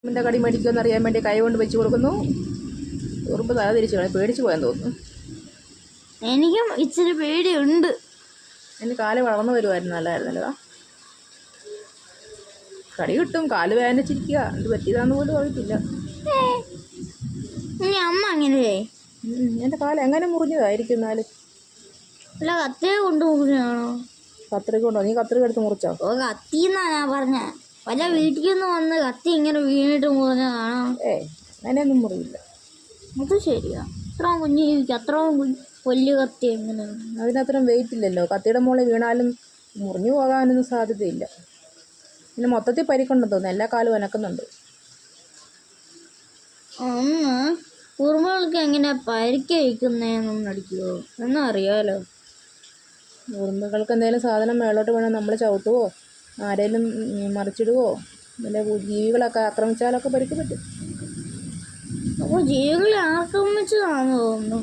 എൻ്റെ കടി മേടിക്കുമെന്ന് അറിയാൻ വേണ്ടി കൈ കൊണ്ട് വെച്ച് കൊടുക്കുന്നു. ഉറുമ്പ് തല തിരിച്ചു കളി പേടിച്ചു പോയെന്ന് തോന്നുന്നു. എനിക്കും ഇച്ചിരി പേടിയുണ്ട്. എൻ്റെ കാല് വളർന്നു വരുമായിരുന്നു. നല്ലതായിരുന്നല്ലോ. കടി കിട്ടും. കാല് വേദനിച്ചിരിക്കുക. എന്ത് പറ്റിയതാന്ന് പോലും അറിയത്തില്ല. അമ്മ അങ്ങനെ എൻ്റെ കാല് എങ്ങനെ മുറിഞ്ഞതായിരിക്കും. എന്നാലും അല്ല കത്തിയെ കൊണ്ട് മുറിഞ്ഞാണോ? കത്രിക കൊണ്ടോ? നീ കത്രിക എടുത്ത് മുറിച്ചോ? ഓ കത്തിന്നാ ഞാൻ പറഞ്ഞ. വല്ല വീട്ടിൽ വന്ന് കത്തി ഇങ്ങനെ വീണിട്ട് മുറിഞ്ഞതാണോ? അങ്ങനെയൊന്നും മുറിയില്ല. അത് ശരിയാ. അത്രയും കുഞ്ഞു അത്രയും വലിയ കത്തി എങ്ങനെ? അതിനത്രയും വെയിറ്റ് ഇല്ലല്ലോ. കത്തിയുടെ മുകളിൽ വീണാലും മുറിഞ്ഞു പോകാനൊന്നും സാധ്യതയില്ല. പിന്നെ മൊത്തത്തിൽ പരിക്കുണ്ടെന്ന് തോന്നുന്നു. എല്ലാ കാലും അനക്കുന്നുണ്ട്. ഒന്ന് ഉറുമ്പുകൾക്ക് എങ്ങനെ പരിക്കേക്കുന്നതെന്നൊന്നും അടിക്കുമോ ഒന്നും അറിയാലോ. ഉറുമ്പുകൾക്ക് എന്തെങ്കിലും സാധനം മേളോട്ട് വേണം നമ്മൾ ചവിട്ടുവോ ആരെങ്കിലും മറിച്ചിടുവോ വല്ല ജീവികളൊക്കെ ആക്രമിച്ചാലൊക്കെ പരിക്ക് പറ്റും. അപ്പോൾ ജീവികളെ ആക്രമിച്ചതാണെന്ന് തോന്നുന്നു.